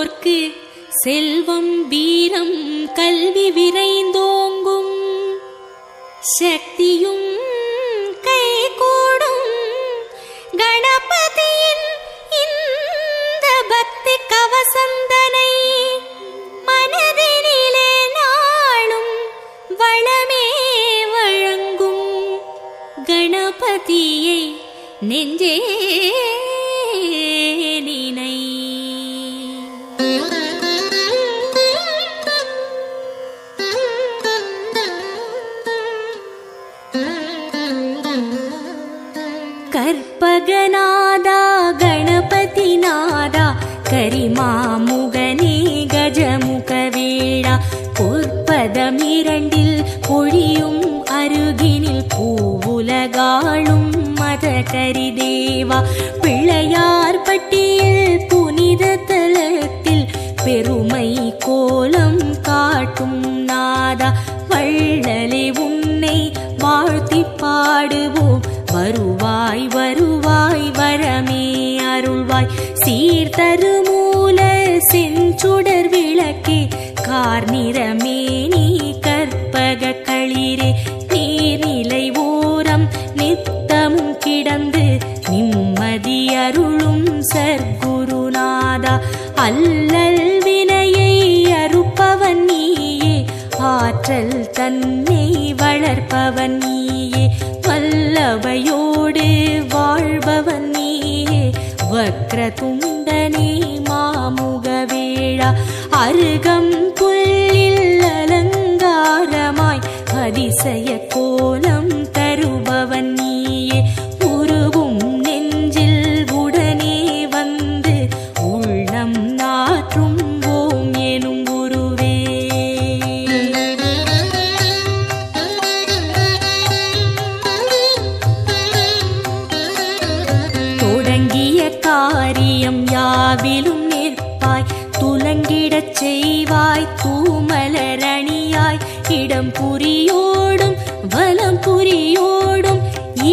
செய்வோர்க்கு செல்வம் வீரம் கல்வி விரைந்தோங்கும், சக்தியும் கைகூடும். கணபதியின் இந்த பக்தி கவசந்தனை மனதினிலே நாளும் வளமே வழங்கும். கணபதியை நெஞ்சே நினை. கற்பகநாதா கணபதிநாதா கரிமாமுகனே கஜமுகவேளா, பொற்பதம் இரண்டில் பொழியும் அருகினில் பூவுலகாளும் மத கரிதேவா, பிள்ளையார் பட்டியில் புனித தலத்தில் பெருமை கோலம் காட்டும் நாதா, வள்ளலே உன்னை வாழ்த்தி பாடுவோம். வருவாய் வருவாய் வரமே அருள்வாய், சீர்தருமூல செஞ்சுடர் விளக்கே கார்நிறமே நீ கற்பக களிரே, நீர்நிலை ஓரம் நித்தமும் கிடந்து நிம்மதி அருளும் சர்க்குருநாதா, அல்லல் வினையை அறுப்பவன் நீயே, ஆற்றல் தன்னை வளர்ப்பவன் நீயே, வல்லவையோடு வாழ்பவன் நீயே, வக்ரதுண்டனே மாமுகவேளா, அருகம் புல்லில் அலங்காரமாய் அதிசய கோலம் தருபவன் நீயே, உருவும் நெஞ்சில் உடனே வந்து உள்ளம் நாற்றும் ஓம் எனும் குருவே. தொடங்கிய காரியம் யாவிலும் நிற்பாய், துலங்கிடச் செய்வாய் தூமலரணியாய், இடம் புரியோடும் வலம் புரியோடும்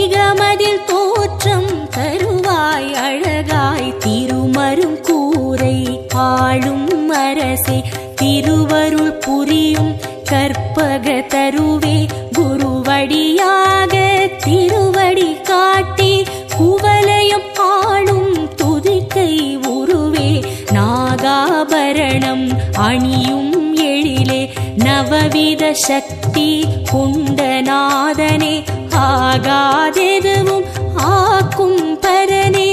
இகமதில் தோற்றம் தருவாய் அழகாய், திருமரும் கூரை ஆளும் அரசே திருவருள் புரியும் கற்பக தருவே, குருவடியாக திருவடி காட்டி குவலயம் ஆளும் துதிக்கை உருவே, நாகாபரணம் அணியும் எழிலே நவவித சக்தி குண்டநாதனே, ஆகாதெதுவும் ஆக்கும் பரனே,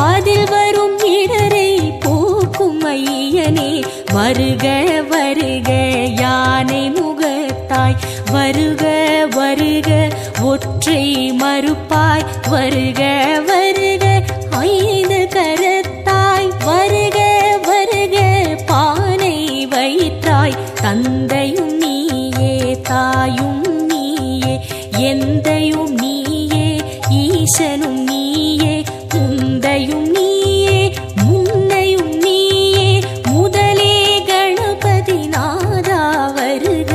அதில் வரும் இடரை போக்கும் ஐயனே, வருக வருக யானை முகத்தாய், வருக வருக ஒற்றை மறுப்பாய், வருக வருக ஐந்து கரத்தாய், வருக வருக பானை வயிற்றாய், தந்தையும் நீயே தாயும் நீயே எந்தையும் நீயே ஈசனும் நீயே, முந்தையும் நீயே முன்னையும் நீயே, முதலே கணபதி நாதா வருக.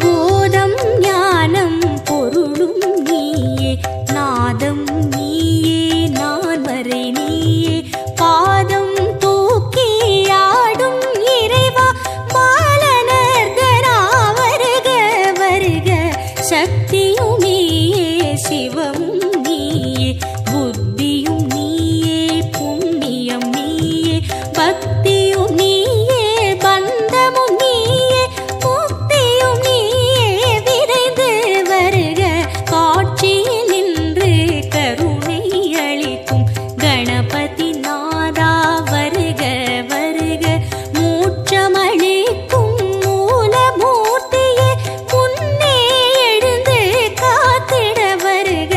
போதம் ஞானம் பொருளும் நீயே, நாதம் நீயே நான் வரை நீயே, பாதம் தூக்கி ஆடும் இறைவா பாலனர்தனா வருக வருக, சக்தியும் நீயே சிவமும் நீயே, புத்தியும் நீயே புண்ணியம் நீயே, பக்தியும் நீயே பந்தமும் நீயே, முக்தியும் நீயே விரைந்து வருக, காட்சியில் நின்று கருணை அளிக்கும் கணபதி நாதா வருக வருக, மூச்சமளிக்கும் மூலமூர்த்தியே முன்னே எழுந்து காத்திட வருக,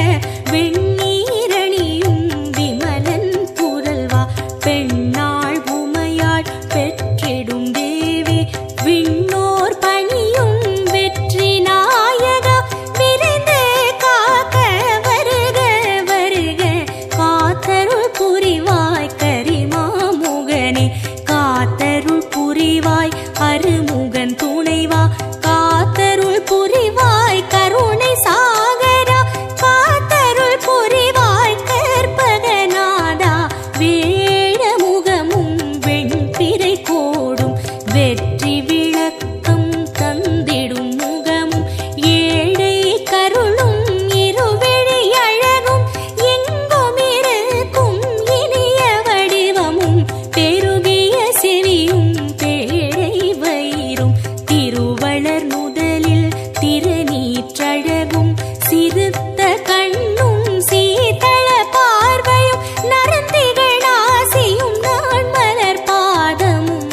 சிறகும் சிறுத்த கண்ணும் சீதள பார்வையும் நரந்திகள் நாசியும் நான் மலர் பாதமும்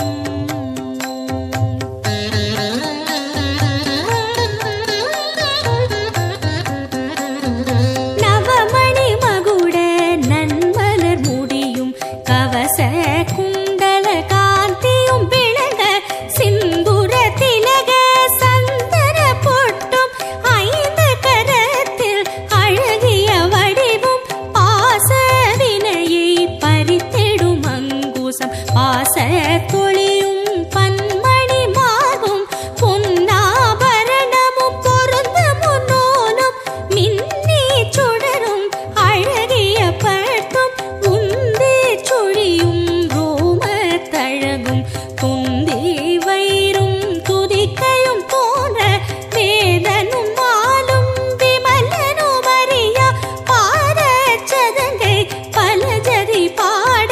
நவமணி மகுட நன்மலர் முடியும் கவச குண்டல காந்தியும் விளங்க சிந்துர திலக சந்தன பொட்டும் ஐந்து கரத்தில் அழகிய வடிவும் பாச வினையை பறித்திடும் அங்குசம் பாச தொழியும் பன்மணி மார்பும் பொன்னாபரணமும் பொருந்த முன்னோனும் மின்னி சுடரும் அழகிய பட்டும் உந்தி சுழியும் ரோம தழகும் துந்தி வயிறும் துதிக்கையும் போன்ற வேதனும் மாலும் விமலனும் அறியா பாத சதங்கை பலஜதி பாட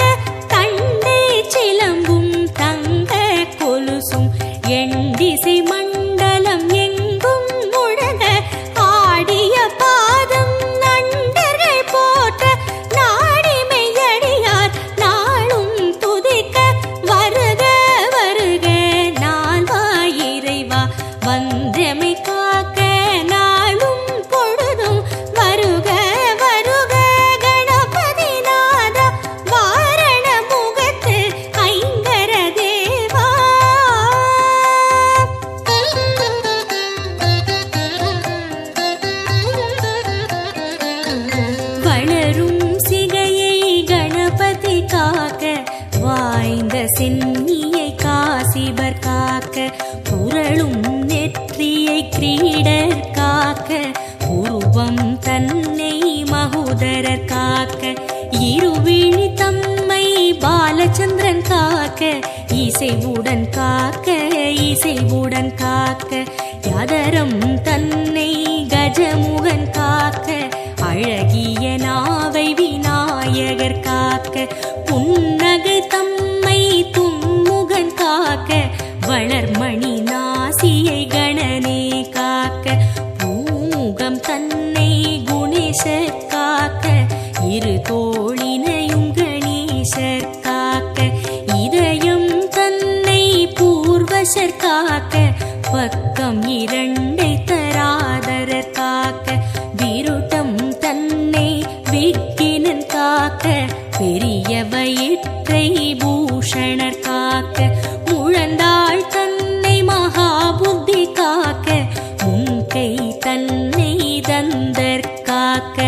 தண்டை சிலம்பும் தங்க கொலுசும் எண்டிசை மண்டலம் எங்கும் முழங்க ஆடிய பாதம் நண்டர்கள் போற்ற நாடிமையடியார் நாளும் துதிக்க வருக வருக நால்வாய் இறைவா வந்தமை காக்க நாளும் பொழுதும் வருக வருக கணபதி நாதா வாரண முகத்து ஐங்கர தேவா வளரும் சிகையை கணபதி காக்க வாய்ந்த சென்னியை காசிபர் காக்க புரளும் நெற்றியை கிரீடர் காக்க உருவம் தன்னை மகோதரர் காக்க இருவிழி தம்மை பாலச்சந்திரன் காக்க இசைவுடன் காக்க இசைவுடன் காக்க யாதரம் தன்னை கஜமுகன் காக்க அழகிய நாவை விநாயகர் காக்க புன்னகை தம்மை துன்முகன் காக்க வளர்மணி நாசியை கணனே காக்க பூமுகம் தன்னை குணேசர் காக்க இரு தோளினையும் கணேசர் காக்க இதயம் தன்னை பூர்வசர் காக்க பக்கம் இரண்டை தராதரர் காக்க விருட்டம் தன்னை விக்கினன் காக்க பெரிய வயிற்றை பூஷணர் காக்க முழந்தாள் தன்னை மகாபுத்தி காக்க முன்கை தன்னை தந்தர் காக்க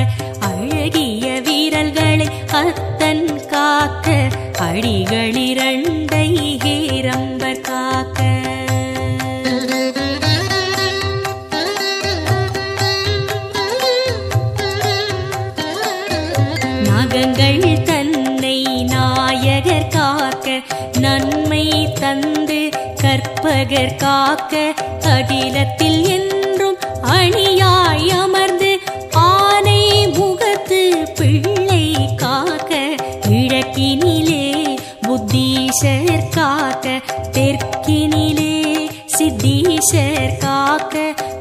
அழகிய வீரல்களை அத்தன் காக்க அடிகளிரண்டை ஹேரம்பர் காக்க நாகங்கள் தன்னை நாயகர் காக்க நன்மை தந்து கற்பகர் காக்க அகிலத்தில் என்றும் அணியாய் அமர்ந்து ஆனை முகத்து பிள்ளை காக்க கிழக்கினிலே புத்தீஷர் காக்க தெற்கினிலே சித்தீஷர் காக்க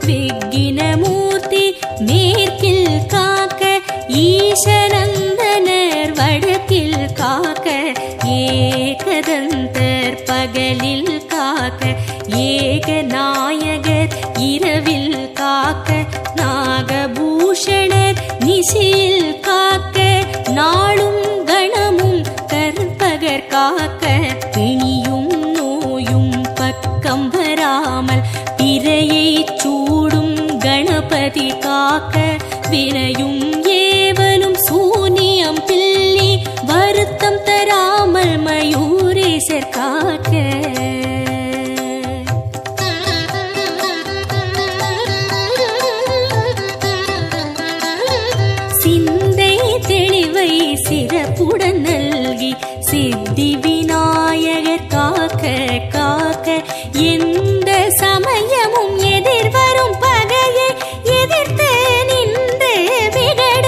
விக்கினமூர்த்தி மேற்கில் காக்க ஈசனந்தனர் வடக்கில் காக்க ஏகதந்தர் பகலில் காக்க ஏகநாயகர் இரவில் காக்க நாகபூஷணர் நிசியில் காக்க நாளும் கணமும் கற்பகர் காக்க பிணியும் நோயும் பக்கம் வராமல் பிறையை சூடும் கணபதி காக்க வினையும் ஏவலும் சூனியம் பில்லி வருத்தம் தராமல் மயூரேசர் காக்க சிந்தை தெளிவை சிறப்புடன் நல்கி சித்தி விநாயகர் காக்க காக்க எந்த சமயமும் எதிர்வரும் பகையை எதிர்த்து நின்று விகட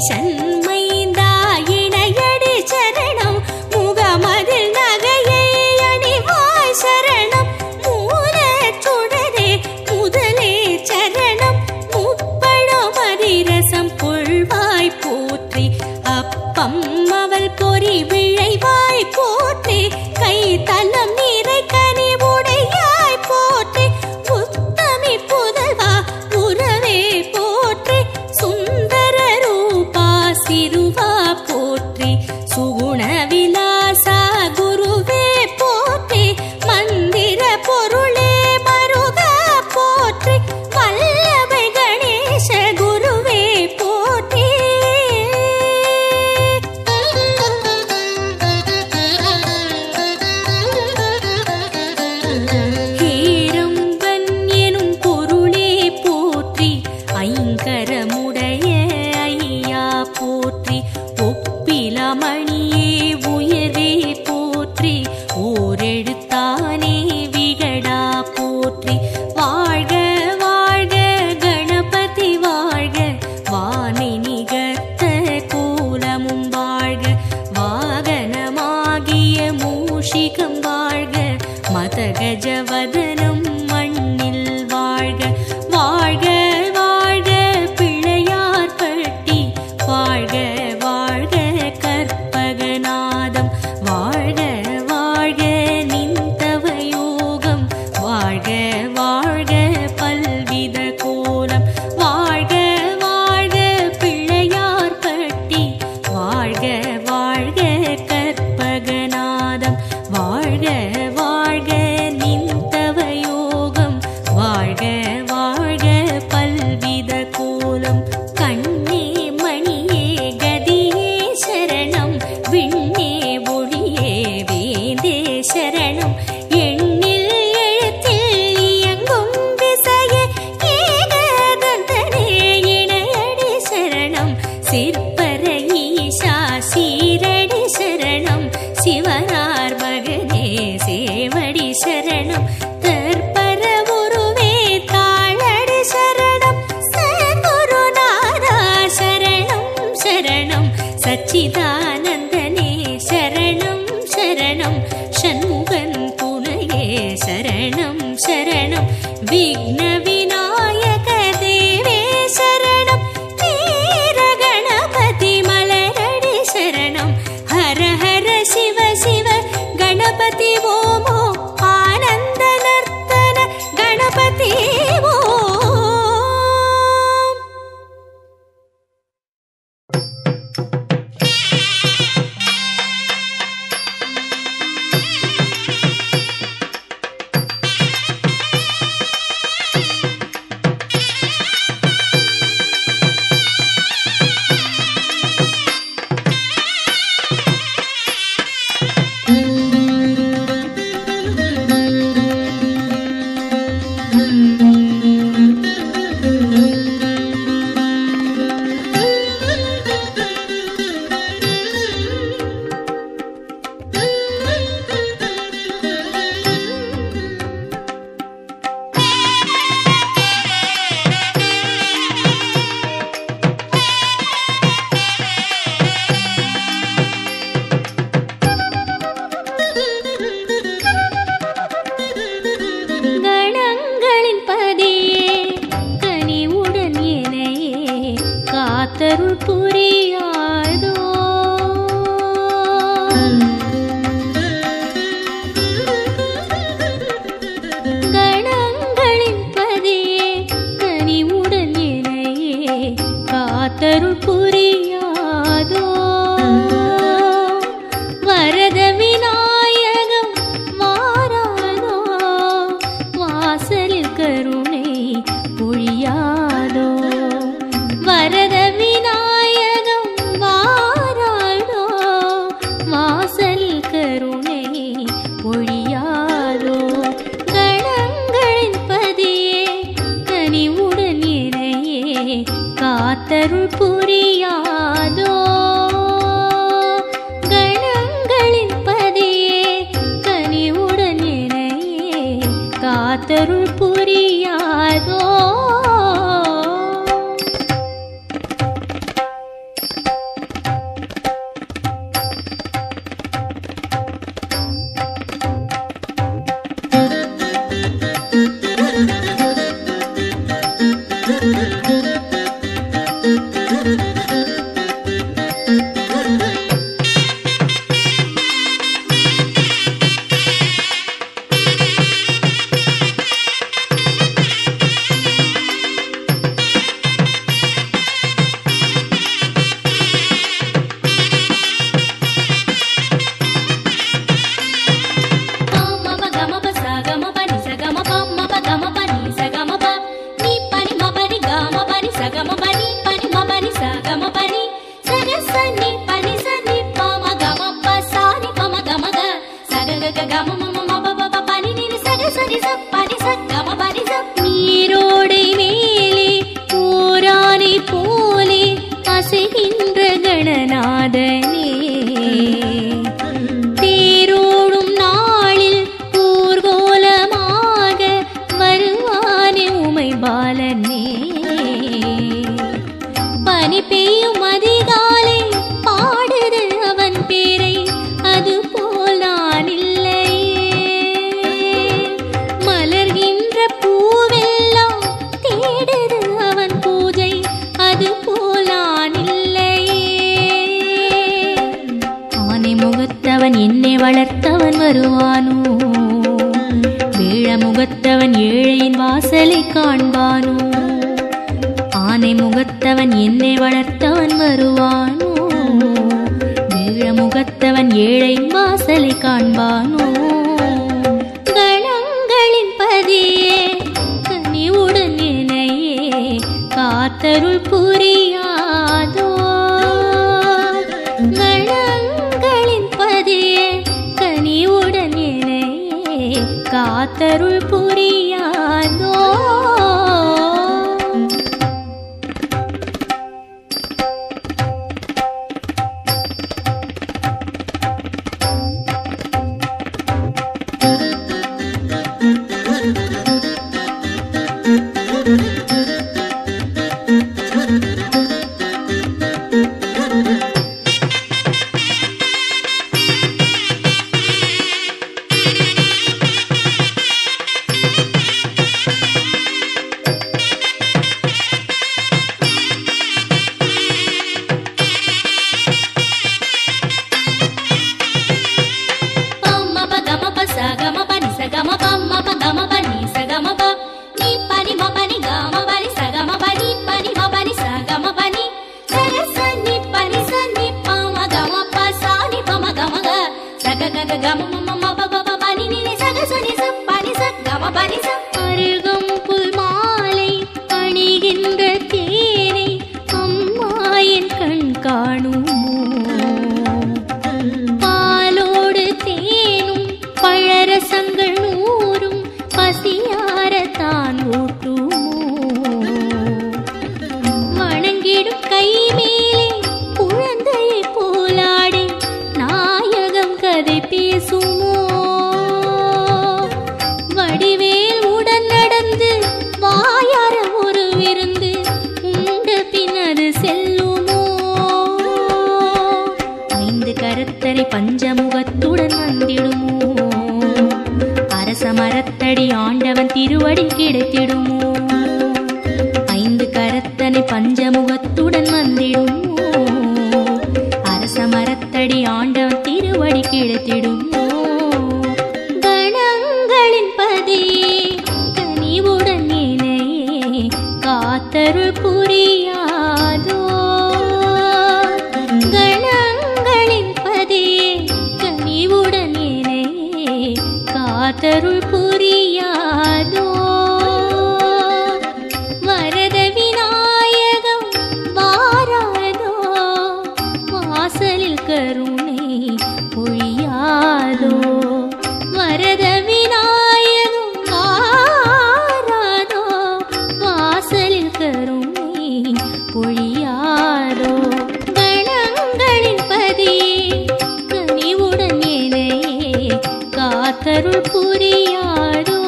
ஈசன் மைந்தா இணையடி சரணம் முகமதில் நகையை அணிவாய் சரணம் மூலச் சுடரே முதலே சரணம் முப்பழம் அதிரசம் கொள்வாய் போற்றி அப்பம் அவள் பொறி விழைவாய் போற்றி கை தலம் நீரை கனி உடையாய் போற்றி உத்தமி புதல்வா உறவே போற்றி சுந்தர ரூபா சிறுவா போற்றி சுகுண விலாசா குருவே போற்றி மந்திர பொருளே மருகா போற்றி வல்லபை கணேச குருவே போற்றி ஹேரம்பன் எனும் பொருளே போற்றி ஐங்கரமுடைய ஐயா போற்றி ஒப்பிலமணியே உயர்வே போற்றி ஓரெழுத்தானே விகடா போற்றி வாழ்க வாழ்க கணபதி வாழ்க வானை நிகர்த்த கோலமும் வாழ்க வாகனமாகிய மூஷிகம் வாழ்க மதகஜவதனம் மண்ணில் வாழ்க வாழ்க வாழ்க பிள்ளையார் பட்டி வாழ்க வாழ்க கற்பகநாதம் வாழ்க வாழ்க நிந்தவ யோகம் வாழ்க வாழ்க பல்வித கோலம் வாழ்க வாழ்க பிள்ளையார் பட்டி வாழ்க வாழ்க கற்பகநாதம் வாழ்க வாழ்க நிந்தவ யோகம் வாழ்க வாழ்க பல்வித கோலம் கண்ணே மணியே கதியே சரணம் விண்ணே ஒளியே வேந்தே சரணம் எண்ணில் எழுத்தில் இயங்கும் விசையே ஏகதந்தனே இணையடி சரணம் சிற்பர ஈசா சீரடி சரணம் சிவனார் மகனே சேவடி சரணம் தற்பர உருவே தாளடி சரணம் சகுருநாதா சரணம் சரணம் சச்சிதானந்தனே சரணம் சரணம் ஷண்முகன் துணையே சரணம் சரணம் விக்ன விநாயக தேவே சரணம் வீர கணபதி மலரடி சரணம் ஹர ஹர சிவ சிவ கணபதி ஓமோ ஆனந்த நர்த்தன கணபதி ஓம் கணங்களின் பதியே கனிவுடன் இணையே காத்தருள் புரியாதோ கணங்களின் பதியே கனிவுடன் இணையே காத்தருள் புரியாதோ வரத விநாயகம் மாறாதோ வாசலில் கருணை பொழியாதோ வரத விநாயகம் மாறாதோ வாசலில் கருணை பொழியாதோ கணங்களின் பதியே கனிவுடன் இணையே காத்தருள் புரியாதோ கணங்களின் பதியே கனிவுடன் இணையே காத்தருள் புரியாதோ நீரோடை மேலே ஓரானை போலே அசைகின்ற கணநாதனே, தேரோடும் நாளில் ஊர்கோலமாக வருவானே உமை பாலனே. பனி பெய்யும் அதிகாலை பாடுது அவன் பேரை, அது போல் நான் இல்லையே. மலர்கின்ற பூவெல்லாம் தேடுது அவன் பூஜை, அது போல் நான் இல்லையே. ஆனை முகத்தவன் என்னை வளர்த்தவன் வருவானோ, வேழ முகத்தவன் ஏழையின் வாசலை காண்பானோ. ஆனை முகத்தவன் என்னை வளர்த்தவன் வருவானோ, வேழ முகத்தவன் ஏழையின் வாசலை காண்பானோ. கணங்களின் பதியே கனிவுடன் என்னையே காத்தருள் புரியாதோ. கணங்களின் பதியே கனிவுடன் என்னையே காத்தருள் புரியாதோ. அருகம்புல் மாலை அணிகின்ற தேனை அம்மா என் கண் காணுமோ. பாலோடு தேனும் பழரசங்கள் நூறும் பசியாரத்தான் ஊட்டுமோ. வணங்கிடும் கை மேலே குழந்தையை போலாடி நாயகம் கதை பேசுமோ. வடிவேல் உடன் நடந்து வாயார ஒரு விருந்து உண்ட பின்னது செல்லுமோ. ஐந்து கரத்தரை பஞ்சமுகத்துடன் வந்திடுமோ. அரச மரத்தடி ஆண்டவன் திருவடி கிடைத்திடுமோ. ஐந்து கரத்தனை பஞ்சமுகத்துடன் வந்திடுமோ. அரச மரத்தடி ஆண்டவன் திருவடி கிடைத்திடுமோ. கணங்களின் பதியே கனிவுடன் என்னையே காத்தருள் புரியாதோ. கணங்களின் பதியே கனிவுடன் என்னையே காத்தருள் புரியாதோ. வரத விநாயகம் வாராதோ, வாசலில் கருணை பொழியாதோ. வரத விநாயகம் வாராதோ, வாசலில் கருணை பொழியாதோ. கணங்களின் பதியே கனிவுடன் என்னையே காத்தருள் புரியாதோ.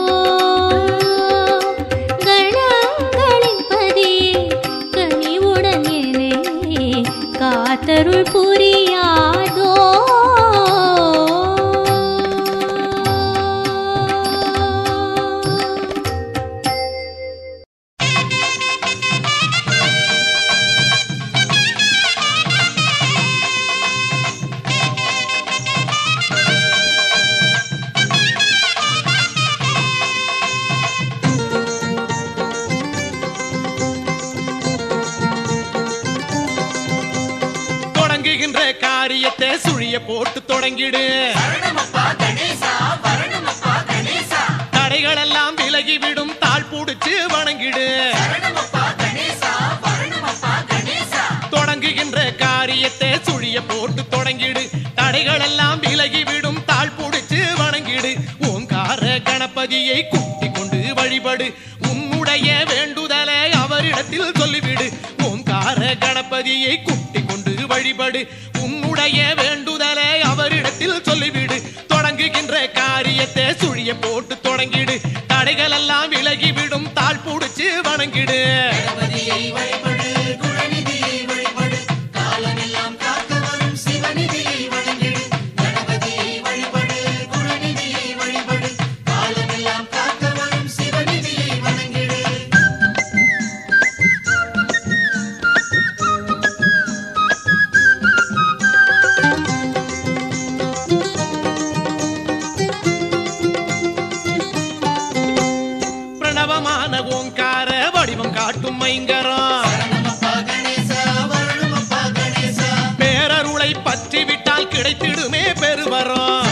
கணங்களின் பதியே கனிவுடன் என்னையே காத்தருள் புரியாதோ. காரியத்தை சுழிய போட்டு தொடங்கிடு. தடைகள் எல்லாம் விலகிவிடும் தாழ் புடிச்சு வணங்கிடு. தொடங்குகின்ற காரியத்தை சுழிய போட்டு தொடங்கிடு. தடைகள் எல்லாம் விலகிவிடும் தாழ் புடிச்சு வணங்கிடு. ஓங்கார கணபதியை கூட்டிக் கொண்டு வழிபடு. உன்னுடைய வேண்டுதலை அவரிடத்தில் சொல்லிவிடு. ஓங்கார கணபதியை கூட்டிக் கொண்டு வழிபடு. உன்னுடைய வேண்டுதலை அவரிடத்தில் சொல்லிவிடு. தொடங்குகின்ற காரியத்தை சுழிய போட்டு தொடங்கிடு. தடைகள் எல்லாம் விலகிவிடும் தாழ் புடிச்சு வணங்கிடு. ஓங்கார வடிவம் காட்டும் ஐங்கரம் பேரருளை பற்றி விட்டால் கிடைத்திடுமே பெருவரம்.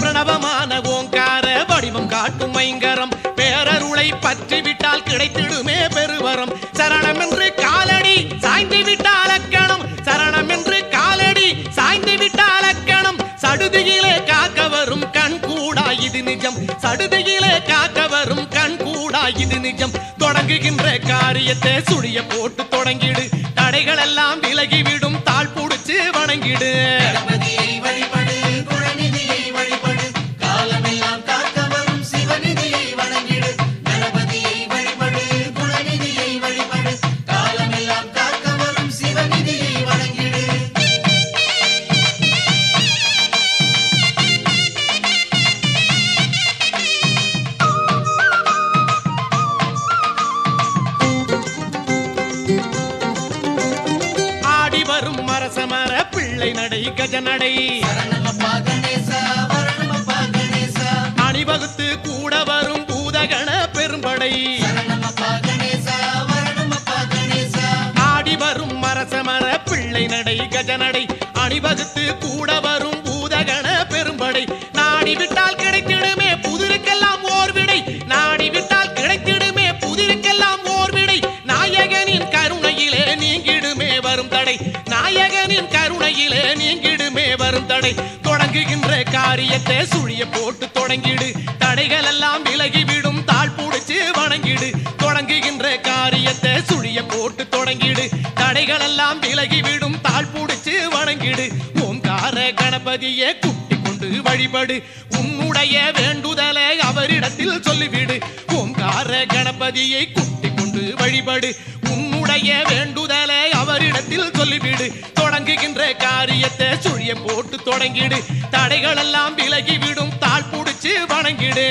பிரணவமான ஓங்கார வடிவம் காட்டும் ஐங்கரம் பேரருளை பற்றி விட்டால் கிடைத்திடுமே பெருவரம். சரணம் என்று காலடி சாய்ந்து விட்டால் அக்கணம். சரணம் என்று காலடி சாய்ந்து விட்டால் அக்கணம். சடுதியிலே காக்க வரும் கண் கூடா இது நிஜம். சடுதியிலே காக்க வரும் கண் கூடா இது நிஜம். தொடங்குகின்ற காரியத்தை சுழிய போட்டு தொடங்கிடு. தடைகள் எல்லாம் விலகிவிடும் தாழ் புடிச்சு வணங்கிடு. மரசமர பிள்ளை நடை கஜநடை அணிவகுத்து கூட வரும் பூதகண பெரும்படை. ஆடி வரும் மரசமர பிள்ளை நடை கஜநடை அணிவகுத்து கூட வரும் பூதகண பெரும்படை. நாடி விட்டால் கிடைத்திடுமே புதிருக்கெல்லாம் ஓர் விடை. நாடி விட்டால் கிடைத்திடுமே புதிருக்கெல்லாம் ஓர் விடை. நாயகனின் கருணையிலே நீங்கிடுமே வரும் தடை. நாயகனின் கருணையிலே நீங்கிடுமே வரும் தடை. தொடங்குகின்ற காரியத்தை சுழிய போட்டு தொடங்கிடு. தடைகள் எல்லாம் விலகிவிடும் தாழ் புடிச்சு வணங்கிடு. தொடங்குகின்ற காரியத்தை சுழிய போட்டு தொடங்கிடு. தடைகள் எல்லாம் விலகிவிடும் தாழ் புடிச்சு வணங்கிடு. ஓங்கார கணபதியை கூட்டிக் கொண்டு வழிபடு. உன்னுடைய வேண்டுதலை அவரிடத்தில் சொல்லிவிடு. ஓங்கார கணபதியை கூட்டிக் கொண்டு வழிபடு. உன்னுடைய வேண்டுதலை அவரிடத்தில் சொல்லிவிடு. தொடங்குகின்ற காரியத்தை சுழிய போட்டு தொடங்கிடு. தடைகள் எல்லாம் விலகிவிடும் தாழ் புடிச்சு வணங்கிடு.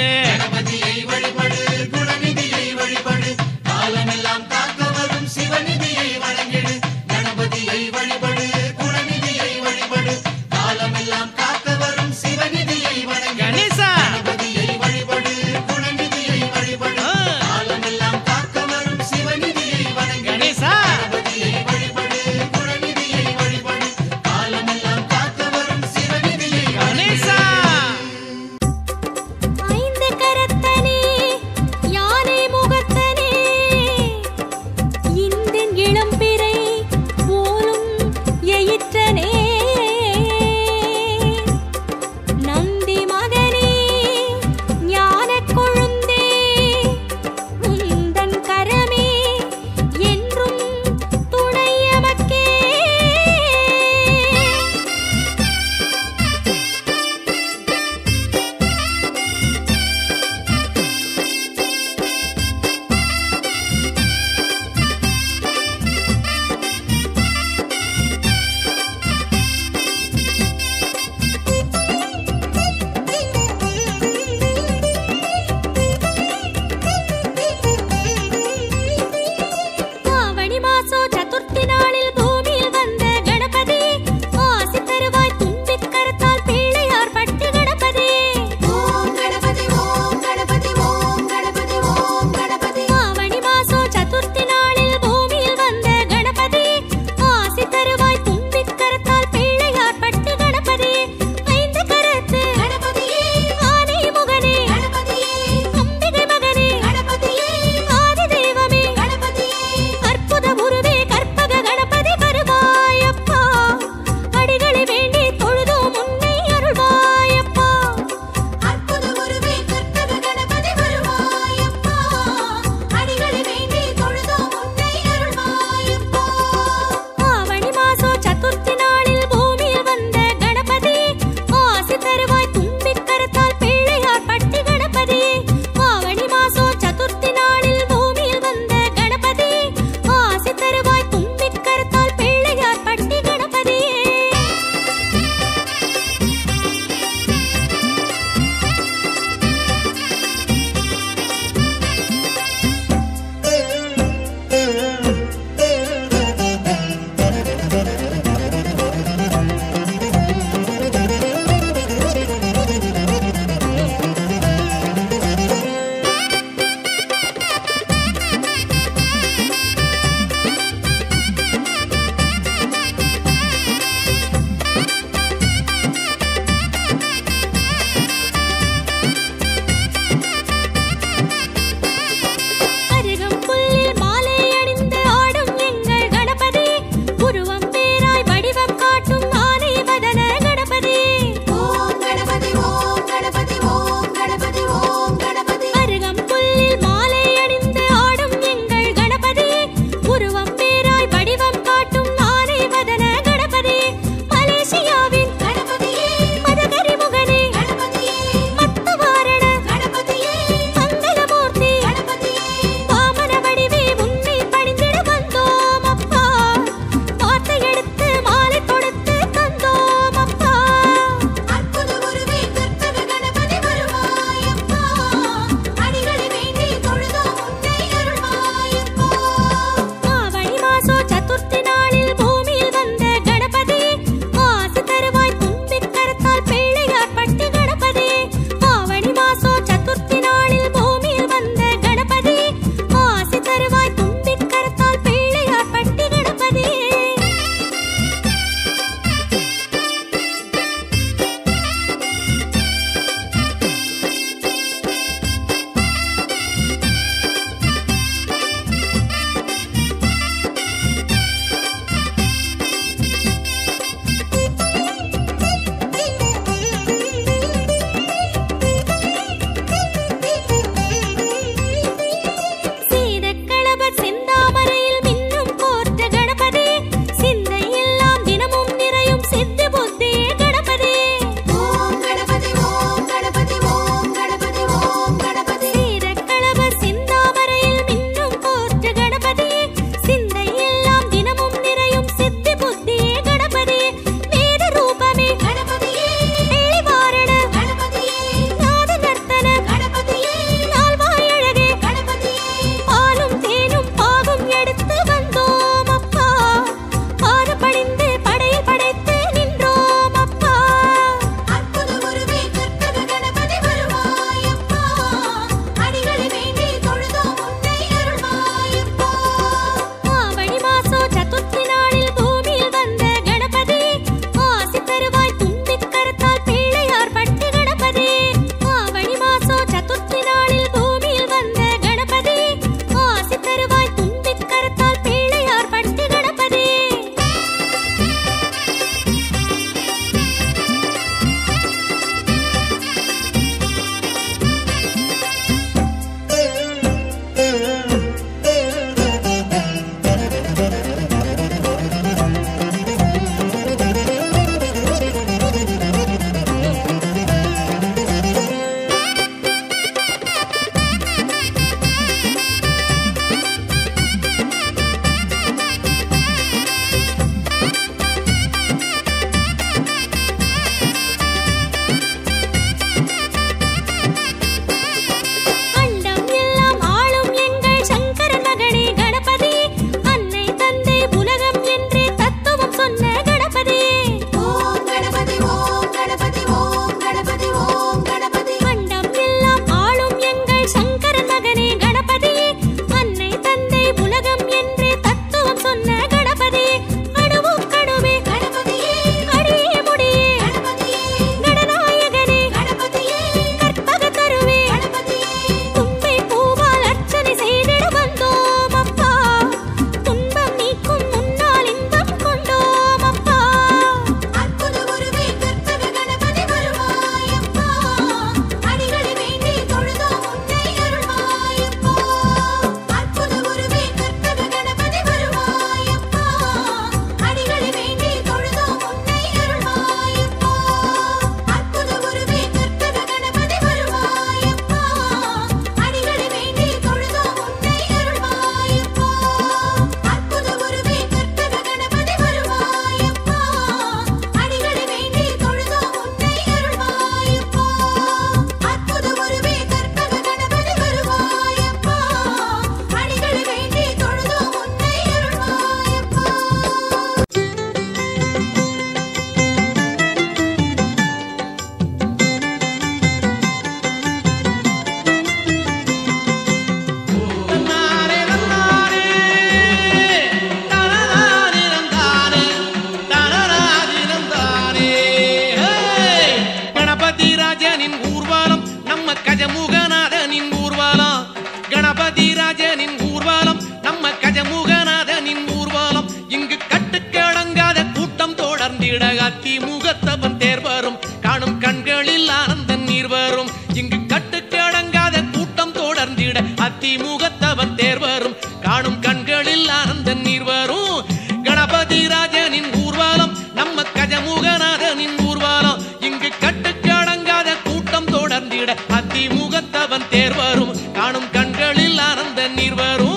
கணபதிராஜனின் ஊர்வலம் நம்ம கஜமுகநாதனின் ஊர்வலம் இங்கு கட்டுக்கடங்காத கூட்டம் தொடர்ந்திட அதிமுகத்தவன் தேர் வரும் காணும் கண்களில் ஆனந்த நீர் வரும் இங்கு கட்டுக்கடங்காத கூட்டம் தொடர்ந்திட அதிமுகத்தவன் தேர் வரும் காணும் கண்களில் ஆனந்த நீர் வரும் கணபதிராஜனின் ஊர்வலம் நம்ம கஜமுகநாதனின் ஊர்வலம் இங்கு கட்டுக்கடங்காத கூட்டம் தொடர்ந்திட அதிமுகத்தவன் தேர் வரும் காணும் கண்களில் ஆனந்த நீர் வரும்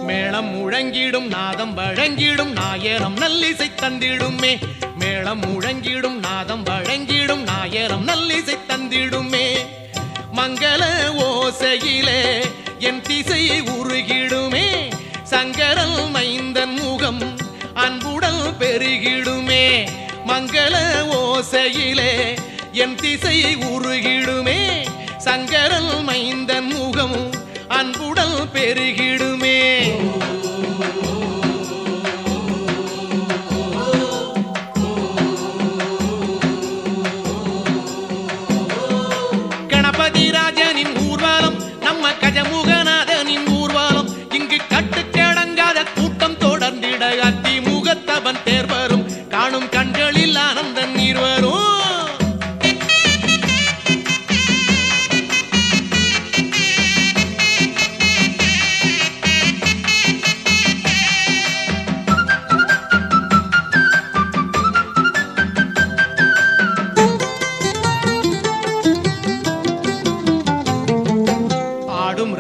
மேளம் முழங்கிடும் நாதம் வழங்கிடும் நாயரம் நல்லிசை தந்திடுமே மேளம் முழங்கிடும் நாதம் வழங்கிடும் நாயரம் நல்லிசை தந்திடுமே மங்கள ஓசையிலே என் திசை உருகிடுமே சங்கரல் மைந்தன் முகம் அன்புடல் பெருகிடுமே மங்கள ஓசையிலே என் திசை உருகிடுமே சங்கரல் மைந்தன் முகம் அன்புடல் பெருகிடுமே கணபதிராஜனின் ஊர்வலம் நம்ம கஜமுகநாதனின் ஊர்வலம் இங்கு கட்டுக்கடங்காத கூட்டம் தொடர்ந்திட அதிமுகத்தவன் தேர் வரும் காணும் கண்களில் ஆனந்த நீர் வரும்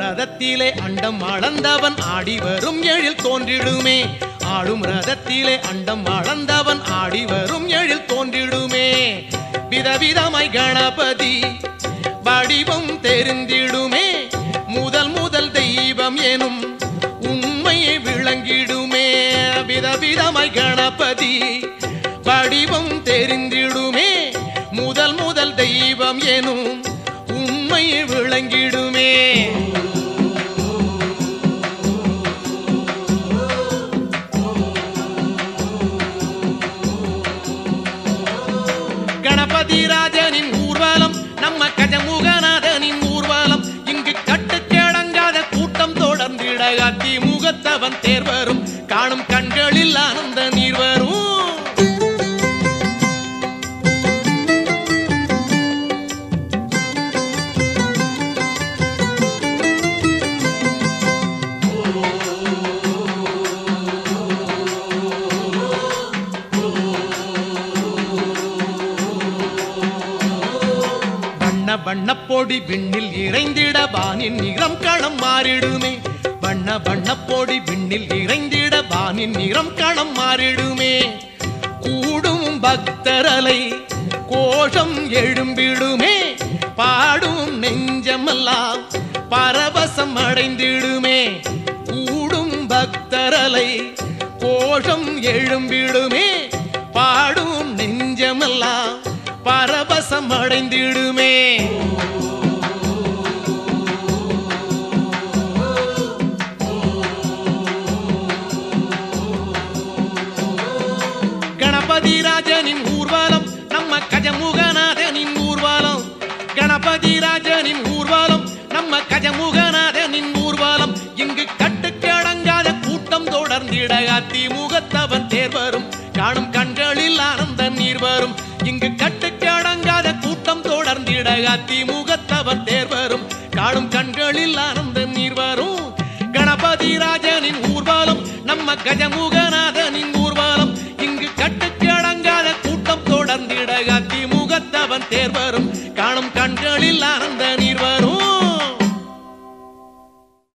ரதத்திலே அண்டம் அளந்தவன் ஆடி வரும் எழில் தோன்றிடுமே ஆடும் ரதத்திலே அண்டம் அளந்தவன் ஆடி வரும் எழில் தோன்றிடுமே விதவிதமாய் கணபதி வடிவம் தெரிந்திடுமே முதல் முதல் தெய்வம் எனும் உண்மையை விளங்கிடுமே விதவிதமாய் கணபதி வடிவம் தெரிந்திடுமே முதல் முதல் தெய்வம் எனும் உண்மையை விளங்கிடுமே கணபதிராஜனின் ஊர்வலம் நம்ம கஜமுகநாதனின் ஊர்வலம் இங்கு கட்டுக்கடங்காத கூட்டம் தொடர்ந்திட அதிமுகத்தவன் தேர் வரும் காணும் கண்களில் ஆனந்த நீர் வரும் வண்ணப்பொடி விண்ணில் இறைந்திட வானின் நிறம் களம் மாறிடுமே வண்ணப்பொடி விண்ணில் இறைந்திட வானின் நிறம் களம் மாறிடுமே கூடும் பக்தரலை கோஷம் எழும்பிடுமே பாடும் நெஞ்சமெல்லாம் பரவசம் அடைந்திடுமே கூடும் பக்தரலை கோஷம் எழும்பிடுமே பாடும் நெஞ்சமெல்லாம் பரவசம் அடைந்திடுமே கணபதிராஜனின் ஊர்வலம் நம்ம கஜமுகநாதனின் ஊர்வலம் கணபதிராஜனின் ஊர்வலம் நம்ம கஜமுகநாதனின் ஊர்வலம் இங்கு கட்டுக்கடங்காத கூட்டம் தொடர்ந்திட அதிமுகத்தவன் தேர் வரும் காணும் கண்களில் ஆனந்த நீர் வரும் இங்கு கட்டுக்கடங்காத கூட்டம் தொடர்ந்திட அதிமுகத்தவன் தேர் வரும் காணும் கண்களில் ஆனந்த நீர் வரும் கணபதிராஜனின் ஊர்வலம் நம்ம கஜமுகநாதனின் ஊர்வலம் இங்கு கட்டுக்கடங்காத கூட்டம் தொடர்ந்திட அதிமுகத்தவன் தேர் வரும் காணும் கண்களில் ஆனந்த நீர் வரும்